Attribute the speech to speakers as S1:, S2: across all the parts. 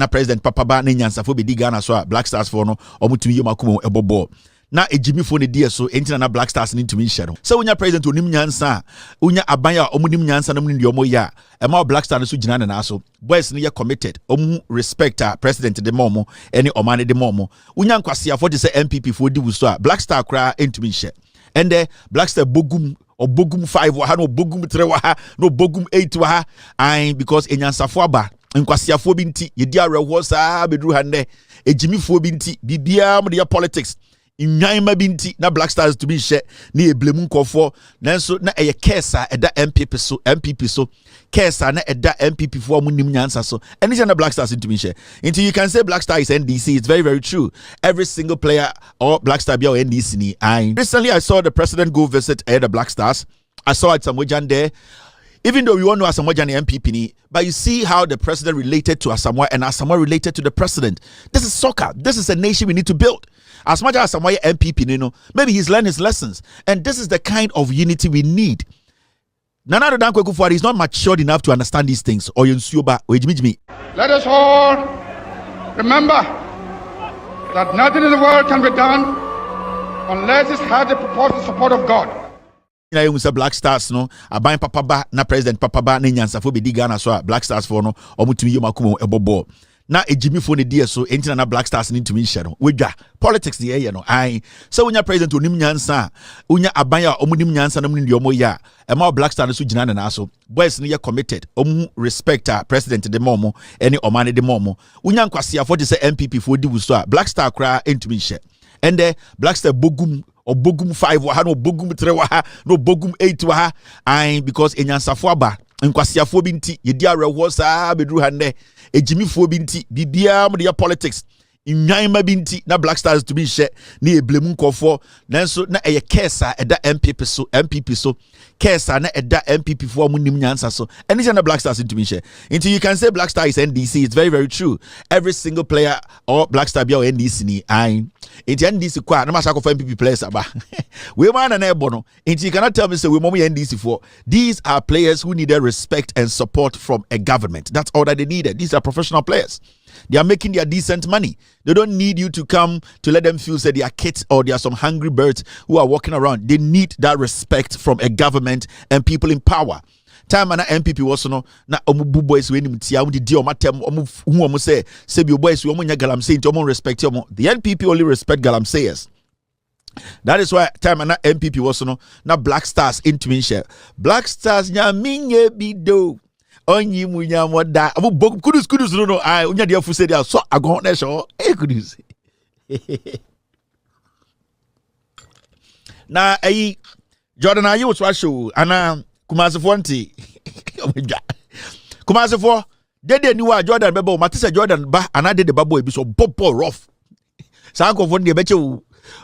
S1: na president papa ba na nyansafo be di Ghana so Black Stars for no omutumi yomakumo ebobo na ejimi fo ne die so entina na Black Stars ni ntumi hye no so unya president onim nyansa unya aban a omunim nyansa na munim omo ya ema Black Stars so gina na so boys no ye committed omu respect president de momo ene omane de momo unya nkwase afo de se MPP fo di wuso a Black Star kra ntumi hye ende Black Star bogum 5 wa ha no bogum 3 wa ha no bogum 8 wa ha an because enyansafo aba nkwasiafo bi nti ye di arewo saa bedru ha ne ejimifo bi nti bibia mo de politics inwanma bi nti na Black Stars to be hye na eblemu nkofo nanso na eye kesa eda MPP so kesa na eda MPP fo mu nim nyansa so eni na Black Stars to be hye until you can say Black Star is NDC. It's very, very true. Every single player or Black Star be or NDC ni. Recently I saw the president go visit the Black Stars. I saw it Asamoah there. Even though we all know Asamoah Gyan MPP ni, but you see how the president related to Asamoah and Asamoah related to the president. This is soccer. This is a nation we need to build. As much as Asamoah MPP, you know, maybe he's learned his lessons. And this is the kind of unity we need. Nana Addo Dankwa is not matured enough to understand these things. Let
S2: us all remember that nothing in the world can be done unless it has the purported support of God.
S1: You say Black Stars no aban papa ba na president papa ba na nyansafo be di Ghana so Black Stars for no omutumi yomakumo ebobo na ejimi fo ne die so entina na Black Stars ni ntumi hye no wedwa politics the ye no so unya president onim nyansa unya aban a omunim nyansa na munim de omo ya ema Black Stars so gina na so boys no ye committed omu respect president de momo ene omane de momo unya nkwase afo de se MPP fo di wuso a Black Star kra ntumi hye ende Black Star bogum 5 wa ha no bogum 3 wa ha no bogum 8 wa ha because enyansafo aba nkwasiafo bi nti ye di arewo saa bedru ha ne ejimifo bi nti bibia mo de politics inwanma bi nti na Black Stars to be hye na eblemu nkofo nanso na eye kesa eda MPP so kesa na eda MPP fo mu nim nyansa so eni na Black Stars to be hye until you can say Black Star is NDC. It's very, very true. Every single player or Black Star be or NDC ni into NDC kwa na masako for MPP players aba we man na ebo no until you cannot tell me say we mom NDC for. These are players who needed respect and support from a government. That's all that they needed. These are professional players. They are making their decent money. They don't need you to come to let them feel that they are kids or they are some hungry birds who are walking around. They need that respect from a government and people in power. Time na MPP was no na omu boys we nim tia omu di omatem omu say bi boys we omu nya galamsey nti omu respect omu. The NPP only respect galamseyers. That is why time na MPP was no na Black Stars into share. Black Stars nya minye bido. Onyi munya moda abu kudus no unya dia fu say dia so agon na show kudus na Jordan ayi wo so show ana Kumasifo nti Kumasifo dede ni wa Jordan bebo matise Jordan ba ana dede babo ebi so bobo rough sanko fo ne beche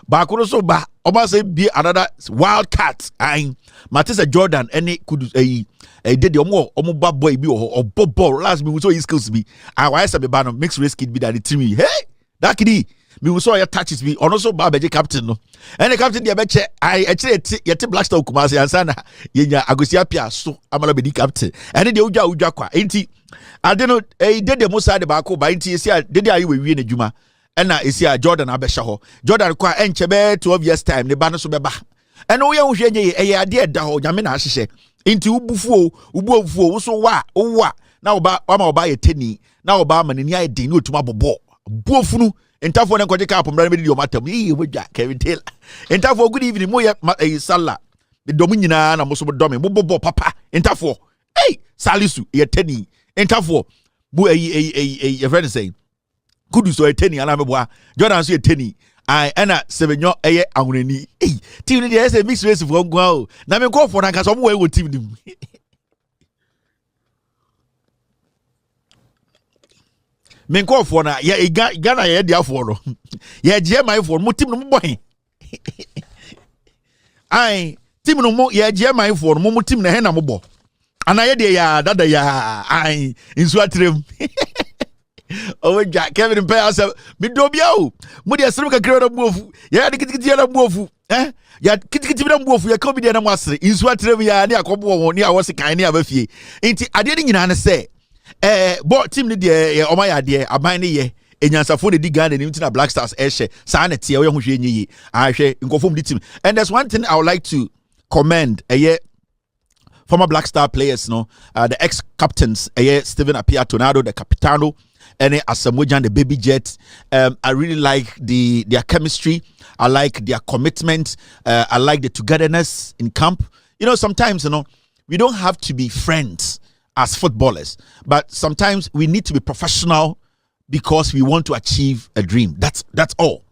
S1: ba kuro so ba oba say be another wild cat matise Jordan any could dede omo babo ebi o bobo last me so his skills be why say be ba no mix race kid be that team hey that kid me so your touches me ono so ba beje captain no and the captain dey beche yete Black Star Kumasi ansa na yenya agosia pia so amala be di captain and dey udwa kwa enti ade no dede mo side ba ko ba enti esi dede ayi we wie na djuma na esi Jordan abehye ho Jordan kwa enche be 12 years time ne ba no so be ba and wo ye wo hwe nye ade eda ho nyame na ahyehyɛ enti ubufuo wo so wa na oba oba ye teni na oba manani ayi den ni otuma bobo buofunu entafo na kwaje cap mra me di o matam wodwa Kevin Taylor entafo good evening mo ye sala de dom nyina na mo so dom mo bobo papa entafo salisu ye teni entafo bu your friend saying kudu so ye teni ana me boa Jordan so ye teni ana sebenyo eye ahunani team ni dey say mix race for ngwa o na me call for na kaso mo we team nim men call for na ya Ghana ya dia for no ya je my for mo team no mo boy team no mo ya je my for mo team na he na mo bo ana ye de ya dada ya insu atrem o ja Kevin Pay asa mi do bia o mo de asem kakra na buofu ya de kitikiti na buofu ya kitikiti na buofu ya ko bi de na mo asere insu atrem ya ne akobo wo ne a wo se kan ne abafie enti ade de nyina ne se But team ni de o my idea aban ni ye enyansafo de di Ghana ni na Black Stars ehye saa na tie wo hwe enyi yi ahwe nkofom di team. And there's one thing I would like to commend former Black Star players, the ex-captains, Stephen Apia Tornado, the Capitano, and Asamoah the Baby Jet. I really like their chemistry. I like their commitment. I like the togetherness in camp. Sometimes, we don't have to be friends as footballers, but sometimes we need to be professional because we want to achieve a dream. That's all.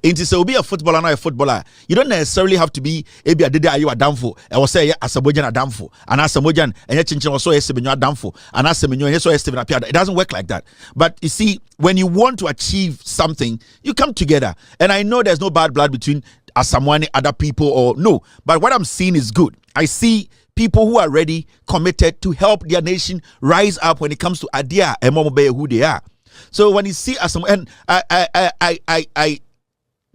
S1: It is be a footballer, not a footballer. You don't necessarily have to be a dede are you a damfo. I was say Asamoah a damfo, and Asamoah and Chinchin also a damfo, and Asamoah so Stephen Apia. It doesn't work like that. But you see, when you want to achieve something, you come together. And I know there's no bad blood between Asamoah and other people, or no. But what I'm seeing is good. I see people who are ready, committed to help their nation rise up when it comes to idea and who they are. So when you see Asamoah, and I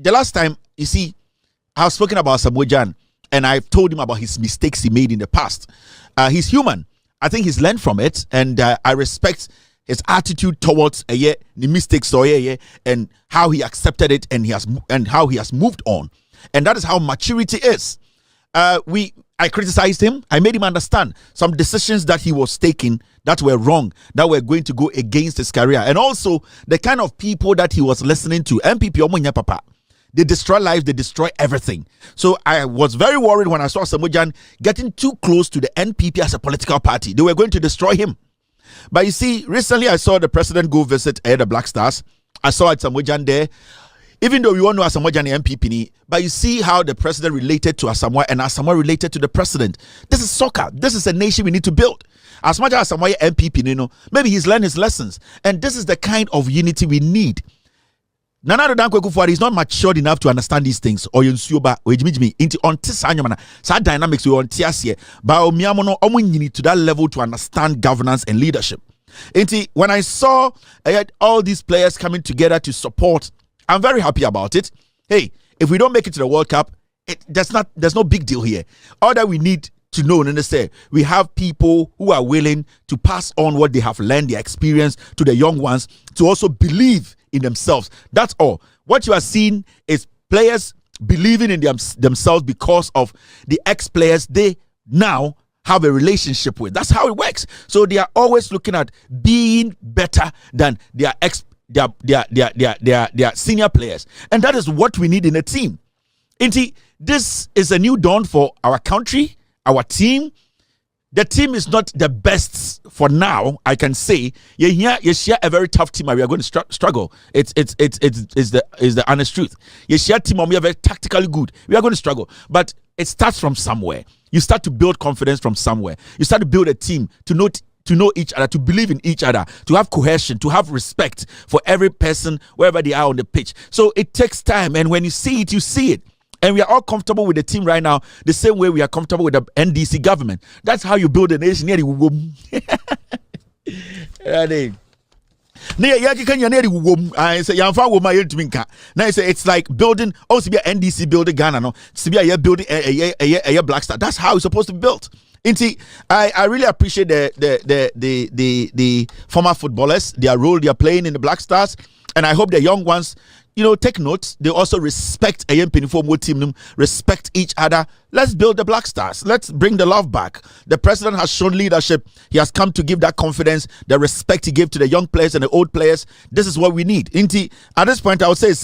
S1: the last time, you see, I was speaking about Samoa and I've told him about his mistakes he made in the past. He's human. I think he's learned from it, and I respect his attitude towards the mistakes and how he accepted it and how he has moved on. And that is how maturity is. I criticized him. I made him understand some decisions that he was taking that were wrong, that were going to go against his career, and also the kind of people that he was listening to. MPP Omunya Papa. They destroy lives, they destroy everything. So I was very worried when I saw Samoah getting too close to the NPP as a political party. They were going to destroy him. But you see, recently I saw the president go visit the Black Stars. I saw Samoah there. Even though we all know Asamoah and MPP, but you see how the president related to Asamoah and Asamoah related to the president. This is soccer. This is a nation we need to build. As much as Asamoah MPP, maybe he's learned his lessons. And this is the kind of unity we need. Nana Dankwa Kufuor is not matured enough to understand these things. Or Yunsuba, or Jimmy, into on Tisanyamana. Sad dynamics we on Tiasie, but Miamono Omunini to that level to understand governance and leadership. When I saw all these players coming together to support, I'm very happy about it. Hey, if we don't make it to the World Cup, there's no big deal here. All that we need to know and understand, we have people who are willing to pass on what they have learned, their experience to the young ones, to also believe in themselves. That's all. What you are seeing is players believing in themselves because of the ex-players they now have a relationship with. That's how it works. So they are always looking at being better than their senior players, and that is what we need in a team. This is a new dawn for our country, our team. The team is not the best for now, I can say. You share a very tough team, and we are going to struggle. It's the honest truth. You share a team, and we are very tactically good. We are going to struggle, but it starts from somewhere. You start to build confidence from somewhere. You start to build a team to know each other, to believe in each other, to have cohesion, to have respect for every person wherever they are on the pitch. So it takes time, and when you see it, you see it. And we are all comfortable with the team right now, the same way we are comfortable with the NDC government. That's how you build a nation. It's like building. Also, be an NDC building Ghana. No, to be a building a Black Star. That's how it's supposed to be built. I really appreciate the former footballers, their role they are playing in the Black Stars, and I hope the young ones, take notes. They also respect a young team, respect each other. Let's build the Black Stars. Let's bring the love back. The president has shown leadership. He has come to give that confidence, the respect he gave to the young players and the old players. This is what we need. At this point, I would say,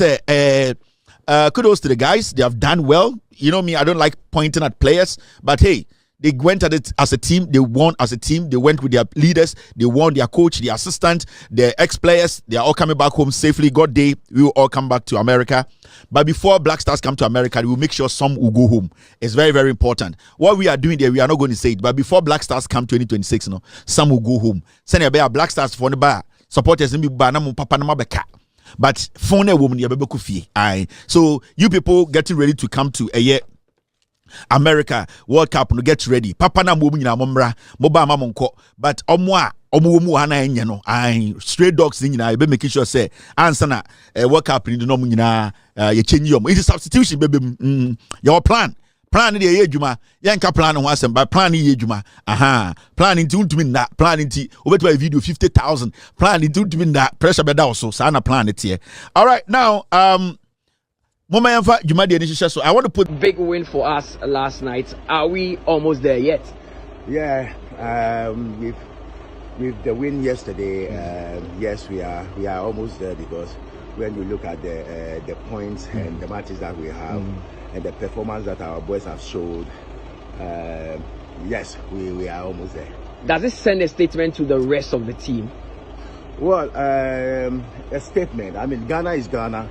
S1: kudos to the guys. They have done well. You know me, I don't like pointing at players, but hey, they went at it as a team. They won as a team. They went with their leaders. They won their coach, their assistant, their ex-players. They are all coming back home safely. God day, we will all come back to America. But before Black Stars come to America, we will make sure some will go home. It's very, very important. What we are doing there, we are not going to say it. But before Black Stars come 2026, some will go home. Send a Black Stars for the bar. Supporters in papa. But phone a woman, so you people getting ready to come to a year America World Cup, no, get ready. Papa na mo nyina momra mo ba ma monko, but omo mu ana enye no stray dogs nyina e be making sure say answer na World Cup ni no nyina ye change yom. It is substitution baby. Your plan, plan de ye adwuma yenka plan ho asem ba plan ye adwuma aha plan nti untumi na plan nti obeto a video 50,000 plan nti untumi na pressure be da so sa na plan tie. All right, now Mama Yanfa Jumadi and so I want to put
S3: big win for us last night. Are we almost there yet?
S4: Yeah, with the win yesterday, yes, we are almost there, because when you look at the points and the matches that we have and the performance that our boys have showed, yes, we are almost there.
S3: Does it send a statement to the rest of the team?
S4: Well, a statement. I mean, Ghana is Ghana.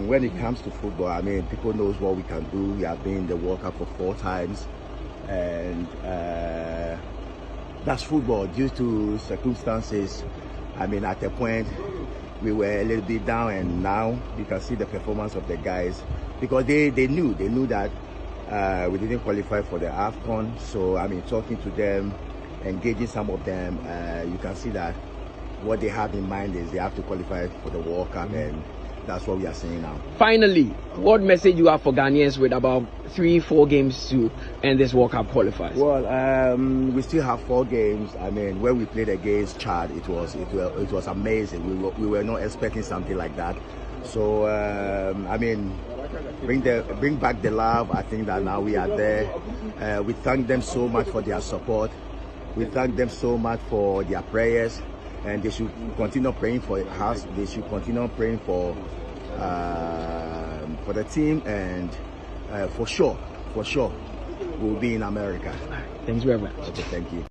S4: When it comes to football, I mean, people knows what we can do. We have been in the World Cup for 4 times, and that's football. Due to circumstances, I mean, at a point we were a little bit down, and now you can see the performance of the guys, because they knew that we didn't qualify for the AFCON. So I mean, talking to them, engaging some of them, you can see that what they have in mind is they have to qualify for the World Cup, and that's what we are saying now.
S3: Finally, what message you have for Ghanaians with about 3-4 games to end this World Cup qualifiers?
S4: Well, we still have 4 games. I mean, when we played against Chad, it was amazing. We were not expecting something like that. So I mean, bring back the love. I think that now we are there. We thank them so much for their support. We thank them so much for their prayers, and they should continue praying for us. They should continue praying for the team, and for sure, we'll be in America.
S3: Thanks very much.
S4: Okay, thank you.